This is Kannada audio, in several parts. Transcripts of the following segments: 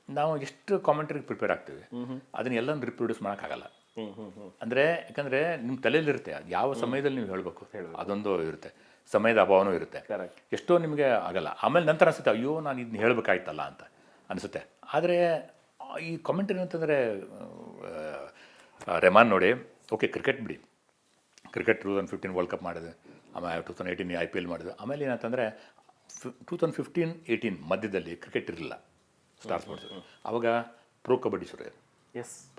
ನಾವು ಎಷ್ಟು ಕಾಮೆಂಟ್ರಿಗೆ ಪ್ರಿಪೇರ್ ಆಗ್ತೀವಿ ಅದನ್ನೆಲ್ಲ ರಿಪ್ರೊಡ್ಯೂಸ್ ಮಾಡೋಕ್ಕಾಗಲ್ಲ. ಅಂದರೆ ಯಾಕಂದರೆ ನಿಮ್ಮ ತಲೆಯಲ್ಲಿರುತ್ತೆ ಅದು ಯಾವ ಸಮಯದಲ್ಲಿ ನೀವು ಹೇಳಬೇಕು ಅದೊಂದು ಇರುತ್ತೆ, ಸಮಯದ ಅಭಾವನೂ ಇರುತ್ತೆ, ಎಷ್ಟೋ ನಿಮಗೆ ಆಗಲ್ಲ. ಆಮೇಲೆ ನಂತರ ಅನಿಸುತ್ತೆ ಅಯ್ಯೋ ನಾನು ಇದನ್ನ ಹೇಳಬೇಕಾಯ್ತಲ್ಲ ಅಂತ ಅನಿಸುತ್ತೆ. ಆದರೆ ಈ ಕಾಮೆಂಟ್ರಿ ಅಂತಂದರೆ ರೆಹಮಾನ್ ನೋಡಿ, ಓಕೆ ಕ್ರಿಕೆಟ್ ಬಿಡಿ, ಕ್ರಿಕೆಟ್ 2015 ವರ್ಲ್ಡ್ ಕಪ್ ಮಾಡಿದೆ, ಆಮೇಲೆ 2018 IPL ಮಾಡಿದೆ. ಆಮೇಲೆ ಏನಂತಂದರೆ 2015-18 ಮಧ್ಯದಲ್ಲಿ ಕ್ರಿಕೆಟ್ ಇರಲಿಲ್ಲ, ಸ್ಟಾರ್ ಸ್ಪೋರ್ಟ್ಸ್. ಆವಾಗ ಪ್ರೋ ಕಬಡ್ಡಿ ಶುರು ಆಯಿತು.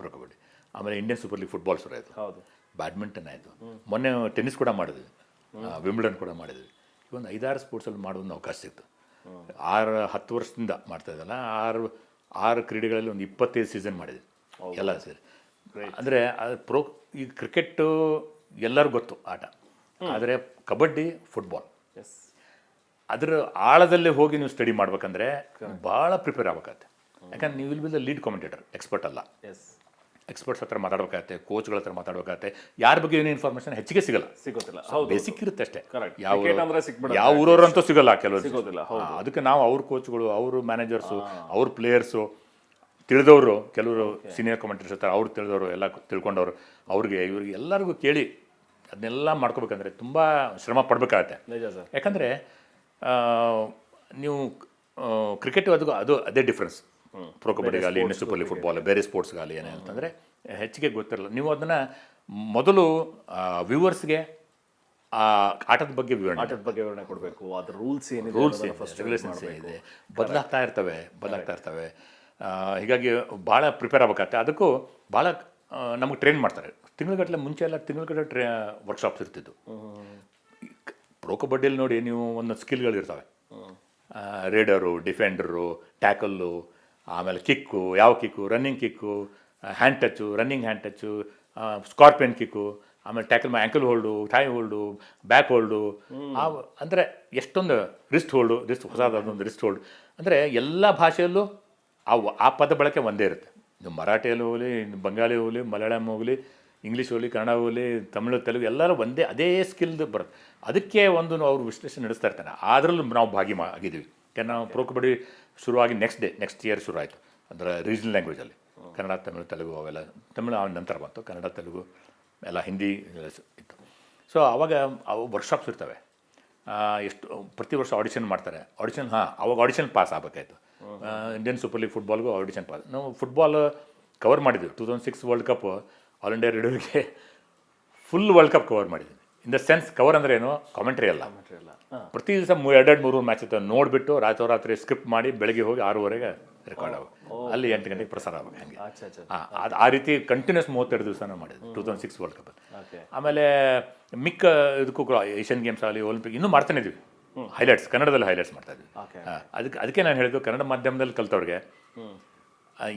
ಪ್ರೋ ಕಬಡ್ಡಿ, ಆಮೇಲೆ ಇಂಡಿಯನ್ ಸೂಪರ್ ಲೀಗ್ ಫುಟ್ಬಾಲ್ ಶುರು ಆಯಿತು, ಬ್ಯಾಡ್ಮಿಂಟನ್ ಆಯಿತು, ಮೊನ್ನೆ ಟೆನ್ನಿಸ್ ಕೂಡ ಮಾಡಿದ್ವಿ, ವಿಂಬಲ್ಡನ್ ಕೂಡ ಮಾಡಿದ್ವಿ. ಒಂದು 5-6 ಸ್ಪೋರ್ಟ್ಸಲ್ಲಿ ಮಾಡೋದನ್ನು ಅವಕಾಶ ಸಿಕ್ತು. 6-10 ವರ್ಷದಿಂದ ಮಾಡ್ತಾ ಇದ್ದಲ್ಲ, 6 ಕ್ರೀಡೆಗಳಲ್ಲಿ ಒಂದು 25 ಸೀಸನ್ ಮಾಡಿದ್ವಿ ಎಲ್ಲ ಸೇರಿ. ಅಂದರೆ ಅದು ಈ ಕ್ರಿಕೆಟ್ಟು ಎಲ್ಲರಿಗೂ ಗೊತ್ತು ಆಟ, ಆದರೆ ಕಬಡ್ಡಿ ಫುಟ್ಬಾಲ್ ಅದರ ಆಳದಲ್ಲಿ ಹೋಗಿ ನೀವು ಸ್ಟಡಿ ಮಾಡ್ಬೇಕಂದ್ರೆ ಭಾಳ ಪ್ರಿಪೇರ್ ಆಗ್ಬೇಕಾಗತ್ತೆ. ಯಾಕಂದ್ರೆ ನೀವು will be the lead commentator, expert ಅಲ್ಲ. ಎಕ್ಸ್ಪರ್ಟ್ಸ್ ಹತ್ರ ಮಾತಾಡಬೇಕಾಗತ್ತೆ, ಕೋಚ್ಗಳ ಹತ್ರ ಮಾತಾಡಬೇಕಾಗತ್ತೆ. ಯಾರ ಬಗ್ಗೆ ಏನೋ ಇನ್ಫಾರ್ಮೇಷನ್ ಹೆಚ್ಚಿಗೆ ಸಿಗೋದಿಲ್ಲ, ಬೇಸಿಕ್ ಇರುತ್ತೆ ಅಷ್ಟೇ. ಯಾವ ಊರವರಂತೂ ಸಿಗೋಲ್ಲ ಕೆಲವರು. ಅದಕ್ಕೆ ನಾವು ಅವ್ರ ಕೋಚ್ಗಳು, ಅವ್ರ ಮ್ಯಾನೇಜರ್ಸು, ಅವ್ರ ಪ್ಲೇಯರ್ಸು ತಿಳಿದವರು, ಕೆಲವರು ಸೀನಿಯರ್ ಕಾಮೆಂಟೇಟರ್ಸ್ ಇರ್ತಾರೆ, ಅವ್ರು ತಿಳಿದವರು, ಎಲ್ಲ ತಿಳ್ಕೊಂಡವರು, ಅವ್ರಿಗೆ ಇವ್ರಿಗೆ ಎಲ್ಲರಿಗೂ ಕೇಳಿ ಅದನ್ನೆಲ್ಲ ಮಾಡ್ಕೋಬೇಕಂದ್ರೆ ತುಂಬ ಶ್ರಮ ಪಡಬೇಕಾಗತ್ತೆ. ಯಾಕಂದರೆ ನೀವು ಕ್ರಿಕೆಟ್ ಅದು ಅದೇ ಡಿಫ್ರೆನ್ಸ್. ಪ್ರೋ ಕಬಡ್ಡಿಗಾಗಲಿ, ಇಂಡಿಯನ್ ಸೂಪರ್ ಲೀಗ್ ಫುಟ್ಬಾಲ್, ಬೇರೆ ಸ್ಪೋರ್ಟ್ಸ್ಗಾಗಲಿ ಏನಂತಂದರೆ ಹೆಚ್ಚಿಗೆ ಗೊತ್ತಿರಲ್ಲ. ನೀವು ಅದನ್ನು ಮೊದಲು ವ್ಯೂವರ್ಸ್ಗೆ ಆಟದ ಬಗ್ಗೆ ವಿವರಣೆ ಕೊಡಬೇಕು. ಅದರ ರೂಲ್ಸ್ ರೆಗ್ಯುಲೇಷನ್ಸ್ ಏನಿದೆ ಬದಲಾಗ್ತಾ ಇರ್ತವೆ. ಹೀಗಾಗಿ ಭಾಳ ಪ್ರಿಪೇರ್ ಆಗಬೇಕಾಗತ್ತೆ. ಅದಕ್ಕೂ ಭಾಳ ನಮಗೆ ಟ್ರೈನ್ ಮಾಡ್ತಾರೆ. ಮುಂಚೆ ಎಲ್ಲ ತಿಂಗಳಗಟ್ಟಲೆ ವರ್ಕ್ಶಾಪ್ಸ್ ಇರ್ತಿದ್ದು. ಪ್ರೋ ಕಬಡ್ಡಿಯಲ್ಲಿ ನೋಡಿ ನೀವು ಒಂದೊಂದು ಸ್ಕಿಲ್ಗಳಿರ್ತವೆ, ರೇಡರು, ಡಿಫೆಂಡರು, ಟ್ಯಾಕಲ್ಲು, ಆಮೇಲೆ ಕಿಕ್ಕು, ಯಾವ kick, running kick, hand touch, running hand touch, scorpion kick, ಆಮೇಲೆ tackle ankle hold, thigh hold, back hold, ಅಂದರೆ ಎಷ್ಟೊಂದು ರಿಸ್ಟ್ ಹೊಸದಾದೊಂದು ರಿಸ್ಟ್ ಹೋಲ್ಡ್. ಅಂದರೆ ಎಲ್ಲ ಭಾಷೆಯಲ್ಲೂ ಆ ಪದ ಬಳಕೆ ಒಂದೇ ಇರುತ್ತೆ. ನೀವು ಮರಾಠಿಯಲ್ಲಿ ಹೋಗಲಿ, ಬಂಗಾಳಿ ಹೋಗಲಿ, ಮಲಯಾಳಂ ಹೋಗಲಿ, ಇಂಗ್ಲೀಷ್ ಹೋಗಲಿ, ಕನ್ನಡ ಹೋಗಲಿ, ತಮಿಳು, ತೆಲುಗು ಎಲ್ಲರೂ ಒಂದೇ, ಅದೇ ಸ್ಕಿಲ್ದು ಬರುತ್ತೆ. ಅದಕ್ಕೆ ಅವರು ವಿಶ್ಲೇಷಣೆ ನಡೆಸ್ತಾ ಇರ್ತಾರೆ. ಅದರಲ್ಲೂ ನಾವು ಆಗಿದ್ದೀವಿ. ಯಾಕಂದ್ರೆ ನಾವು ಪ್ರೋ ಕಬಡ್ಡಿ ಶುರುವಾಗಿ ನೆಕ್ಸ್ಟ್ ಇಯರ್ ಶುರು ಆಯಿತು. ಅಂದರೆ ರೀಜನಲ್ ಲ್ಯಾಂಗ್ವೇಜಲ್ಲಿ ಕನ್ನಡ, ತಮಿಳು, ತೆಲುಗು ಅವೆಲ್ಲ. ತಮಿಳು ನಂತರ ಬಂತು, ಕನ್ನಡ, ತೆಲುಗು ಎಲ್ಲ, ಹಿಂದಿ ಇತ್ತು. ಸೊ ಆವಾಗ ಅವು ವರ್ಕ್ಶಾಪ್ಸ್ ಇರ್ತವೆ. ಪ್ರತಿ ವರ್ಷ ಆಡಿಷನ್ ಮಾಡ್ತಾರೆ. ಅವಾಗ ಆಡಿಷನ್ ಪಾಸ್ ಆಗಬೇಕಾಯ್ತು. ಇಂಡಿಯನ್ ಸೂಪರ್ ಲೀಗ್ ಫುಟ್ಬಾಲ್ಗೂ ಆಡಿಷನ್ ಪಾಸ್. ನಾವು ಫುಟ್ಬಾಲ್ ಕವರ್ ಮಾಡಿದ್ವಿ. 2006 ವರ್ಲ್ಡ್ ಕಪ್ ಆಲ್ ಇಂಡಿಯಾ ರೇಡಿಯೋಗೆ ಫುಲ್ ವರ್ಲ್ಡ್ ಕಪ್ ಕವರ್ ಮಾಡಿದ್ವಿ. ಇನ್ ದ ಸೆನ್ಸ್ ಕವರ್ ಅಂದರೆ ಏನು, ಕಾಮೆಂಟ್ರಿ ಅಲ್ಲ. ಪ್ರತಿ ದಿವಸ 2-3 ಮ್ಯಾಚ್ ಇತ್ತು. ನೋಡಿಬಿಟ್ಟು ರಾತ್ರಿ ಸ್ಕ್ರಿಪ್ಟ್ ಮಾಡಿ ಬೆಳಗ್ಗೆ ಹೋಗಿ 6:30 ರೆಕಾರ್ಡ್ ಆಗ, ಅಲ್ಲಿ 8 ಗಂಟೆಗೆ ಪ್ರಸಾರ ಆಗುತ್ತೆ. ಹಾಗೆ ಆ ರೀತಿ ಕಂಟಿನ್ಯೂಸ್ 32 ದಿವಸ ನಾವು ಮಾಡಿದ್ವಿ 2006 ವರ್ಲ್ಡ್ ಕಪ್. ಆಮೇಲೆ ಮಿಕ್ಕ ಇದಕ್ಕೂ ಕೂಡ ಏಷ್ಯನ್ ಗೇಮ್ಸ್ ಆಗಲಿ, ಒಲಿಂಪಿಕ್ ಇನ್ನೂ ಮಾಡ್ತಾನೆ ಇದ್ವಿ. ಕನ್ನಡದಲ್ಲಿ ಹೈಲೈಟ್ಸ್ ಮಾಡ್ತಾ ಇದ್ವಿ. ಅದಕ್ಕೆ ನಾನು ಹೇಳಿದ್ದು, ಕನ್ನಡ ಮಾಧ್ಯಮದಲ್ಲಿ ಕಲ್ತವ್ರಿಗೆ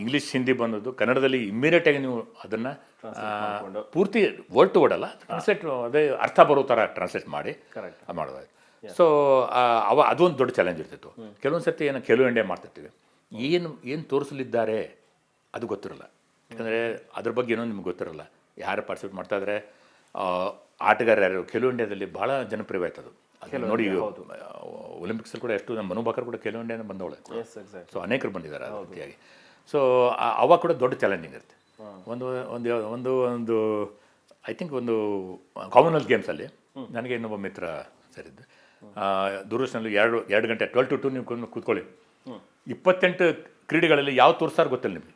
ಇಂಗ್ಲೀಷ್, ಹಿಂದಿ ಬಂದದ್ದು ಕನ್ನಡದಲ್ಲಿ ಇಮ್ಮಿಡಿಯೇಟಾಗಿ ನೀವು ಅದನ್ನು ಪೂರ್ತಿ ವರ್ಡ್ ಟು ವರ್ಡ್ ಅಲ್ಲ, ಟ್ರಾನ್ಸ್ಲೇಟ್, ಅದೇ ಅರ್ಥ ಬರೋ ಥರ ಟ್ರಾನ್ಸ್ಲೇಟ್ ಮಾಡಿ ಮಾಡೋದು. ಸೊ ಅದೊಂದು ದೊಡ್ಡ ಚಾಲೆಂಜ್ ಇರ್ತಿತ್ತು. ಕೆಲವೊಂದು ಸರ್ತಿ ಖೇಲೋ ಇಂಡಿಯಾ ಮಾಡ್ತಿರ್ತೀವಿ, ಏನು ತೋರಿಸಲಿದ್ದಾರೆ ಅದು ಗೊತ್ತಿರಲ್ಲ. ಯಾಕಂದರೆ ಅದ್ರ ಬಗ್ಗೆ ಏನೋ ನಿಮ್ಗೆ ಗೊತ್ತಿರಲ್ಲ. ಯಾರು ಪಾರ್ಟಿಸಿಪೇಟ್ ಮಾಡ್ತಾಯಿದ್ರೆ ಆಟಗಾರ ಯಾರು. ಖೇಲೋ ಇಂಡಿಯಾದಲ್ಲಿ ಭಾಳ ಜನಪ್ರಿಯವಾಯ್ತದು. ನೋಡಿ, ಒಲಿಂಪಿಕ್ಸಲ್ಲಿ ಕೂಡ ಎಷ್ಟು, ನಮ್ಮ ಮನು ಬಾಕರ್ ಕೂಡ ಖೇಲೋ ಇಂಡಿಯಾನ ಬಂದವಳೆ. ಸೊ ಅನೇಕರು ಬಂದಿದ್ದಾರೆ ಆ ರೀತಿಯಾಗಿ. ಸೊ ಅವಾಗ ಕೂಡ ದೊಡ್ಡ ಚಾಲೆಂಜಿಂಗ್ ಇರುತ್ತೆ. ಒಂದು ಐ ಥಿಂಕ್ ಒಂದು ಕಾಮನ್ವೆಲ್ತ್ ಗೇಮ್ಸಲ್ಲಿ ನನಗೆ ಇನ್ನೊಬ್ಬ ಮಿತ್ರ ಸೇರಿದ್ದು. ದೂರದರ್ಶನಲ್ಲಿ 2 ಗಂಟೆ 12 to 2 ನೀವು ಕೂತ್ಕೊಳ್ಳಿ, 28 ಕ್ರೀಡೆಗಳಲ್ಲಿ ಯಾವ ತೋರಿಸ್ತಾರೆ ಗೊತ್ತಿಲ್ಲ ನಿಮಗೆ.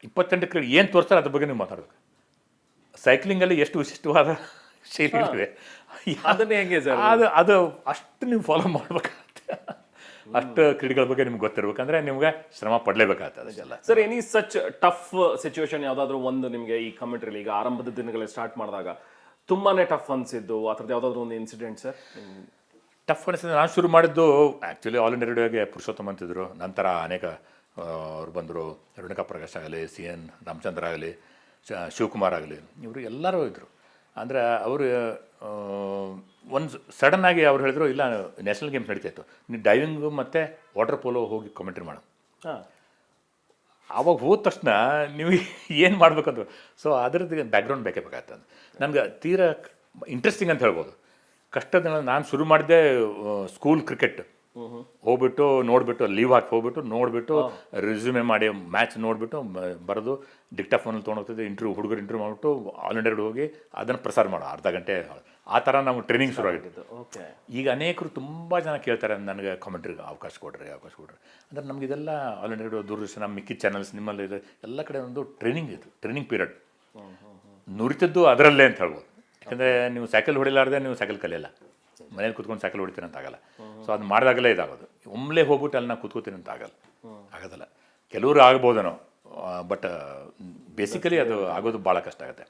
28 ಕ್ರೀಡೆ ಏನು ತೋರಿಸ್ತಾರೆ ಅದ್ರ ಬಗ್ಗೆ ನೀವು ಮಾತಾಡಬೇಕು. ಸೈಕ್ಲಿಂಗಲ್ಲಿ ಎಷ್ಟು ವಿಶಿಷ್ಟವಾದ ಶೈಲಿಗಳಿವೆ, ಅದನ್ನೇ ಹೆಂಗೆ ಅದು ಅಷ್ಟು ನೀವು ಫಾಲೋ ಮಾಡ್ಬೇಕಾಗತ್ತೆ. ಅಷ್ಟು ಕ್ರೀಡೆಗಳ ಬಗ್ಗೆ ನಿಮ್ಗೆ ಗೊತ್ತಿರ್ಬೇಕಂದ್ರೆ ನಿಮ್ಗೆ ಶ್ರಮ ಪಡಲೇಬೇಕಾಗ್ತದೆ ಅದೆಲ್ಲ. Sir, any such tough situation ಯಾವುದಾದ್ರೂ ಒಂದು ನಿಮಗೆ ಈ ಕಮೆಂಟ್ರಿಲಿ ಈಗ ಆರಂಭದ ದಿನಗಳಲ್ಲಿ ಸ್ಟಾರ್ಟ್ ಮಾಡಿದಾಗ ತುಂಬಾ ಟಫ್ ಅನಿಸಿದ್ದು ಆ ಥರದ್ದು ಯಾವುದಾದ್ರೂ ಒಂದು ಇನ್ಸಿಡೆಂಟ್ ಸರ್? ಟಫ್ ಅನಿಸಿದ್ರೆ ನಾನು ಶುರು ಮಾಡಿದ್ದು ಆ್ಯಕ್ಚುಲಿ ಆಲ್ ಇಂಡಿಯಾ ರೇಡಿಯೋಗೆ ಪುರುಷೋತ್ತಮ್ ಅಂತಿದ್ರು. ನಂತರ ಅನೇಕ ಅವ್ರು ಬಂದರು. ರೇಣುಕಾ ಪ್ರಕಾಶ್ ಆಗಲಿ, CN ರಾಮಚಂದ್ರ ಆಗಲಿ, ಶಿವಕುಮಾರ್ ಆಗಲಿ, ಇವರು ಎಲ್ಲರೂ ಇದ್ದರು. ಅಂದರೆ ಅವರು ಒಂದು ಸಡನ್ನಾಗಿ ಅವ್ರು ಹೇಳಿದ್ರು, ಇಲ್ಲ ನ್ಯಾಷನಲ್ ಗೇಮ್ಸ್ ನಡೀತಾಯಿತ್ತು, ನೀವು ಡೈವಿಂಗು ಮತ್ತು ವಾಟರ್ ಪೋಲೋ ಹೋಗಿ ಕಾಮೆಂಟ್ರಿ ಮಾಡೋದು. ಆವಾಗ ಹೋದ ತಕ್ಷಣ ನೀವು ಏನು ಮಾಡಬೇಕಂದ್ರು. ಸೊ ಅದರದ್ದು ಬ್ಯಾಕ್ಗ್ರೌಂಡ್ ಬೇಕಾಗ್ತದೆ. ನನಗೆ ತೀರಾ ಇಂಟ್ರೆಸ್ಟಿಂಗ್ ಅಂತ ಹೇಳ್ಬೋದು. ಕಷ್ಟದ ನಾನು ಶುರು ಮಾಡಿದ್ದೆ ಸ್ಕೂಲ್ ಕ್ರಿಕೆಟ್ ಹೋಗ್ಬಿಟ್ಟು ನೋಡಿಬಿಟ್ಟು ಲೀವ್ ಹಾಕಿ ಹೋಗ್ಬಿಟ್ಟು ನೋಡಿಬಿಟ್ಟು ರೆಸ್ಯೂಮೆ ಮಾಡಿ ಮ್ಯಾಚ್ ನೋಡಿಬಿಟ್ಟು ಬರೆದು ಡಿಕ್ಟಾಫೋನಲ್ಲಿ ತೊಗೊಂಡೋಗ್ತಿದ್ದೆ ಹುಡುಗರು ಇಂಟರ್ವ್ಯೂ ಮಾಡಿಬಿಟ್ಟು ಆಲ್ ಇಂಡಿಯಾ ಹೋಗಿ ಅದನ್ನು ಪ್ರಸಾರ ಮಾಡೋ ಅರ್ಧ ಗಂಟೆ ಆ ಥರ ನಾವು ಟ್ರೈನಿಂಗ್ ಶುರು ಆಗಿತ್ತು. ಓಕೆ. ಈಗ ಅನೇಕರು ತುಂಬ ಜನ ಕೇಳ್ತಾರೆ ನನಗೆ ಕಾಮೆಂಟ್ರಿಗೆ ಅವಕಾಶ ಕೊಡ್ರಿ ಅಂದರೆ ನಮ್ಗೆ ಇದೆಲ್ಲ ಆಲ್ ಇಂಡಿಯಾ ರೇಡಿಯೋ, ದೂರದರ್ಶನ, ಮಿಕ್ಕಿ ಚಾನಲ್ಸ್ ನಿಮ್ಮಲ್ಲಿ ಇದೆ ಎಲ್ಲ ಕಡೆ ಒಂದು ಟ್ರೈನಿಂಗ್ ಇತ್ತು, ಟ್ರೈನಿಂಗ್ ಪೀರಿಯಡ್ ನುರಿತದ್ದು ಅದರಲ್ಲೇ ಅಂತ ಹೇಳ್ಬೋದು. ಯಾಕಂದರೆ ನೀವು ಸೈಕಲ್ ಹೊಡಿಲಾರ್ದೆ ನೀವು ಸೈಕಲ್ ಕಲಿಯಲ್ಲ, ಮನೇಲಿ ಕೂತ್ಕೊಂಡು ಸೈಕಲ್ ಹೊಡಿತೀನಿ ಅಂತ ಆಗಲ್ಲ. ಸೊ ಅದು ಮಾಡಿದಾಗಲೇ ಇದಾಗೋದು. ಒಮ್ಮೆ ಹೋಗ್ಬಿಟ್ಟು ಅಲ್ಲಿ ನಾನು ಕೂತ್ಕೋತೀನಿ ಅಂತ ಆಗೋದಿಲ್ಲ. ಕೆಲವರು ಆಗ್ಬೋದೇನೋ, ಬಟ್ ಬೇಸಿಕಲಿ ಅದು ಆಗೋದು ಭಾಳ ಕಷ್ಟ ಆಗುತ್ತೆ.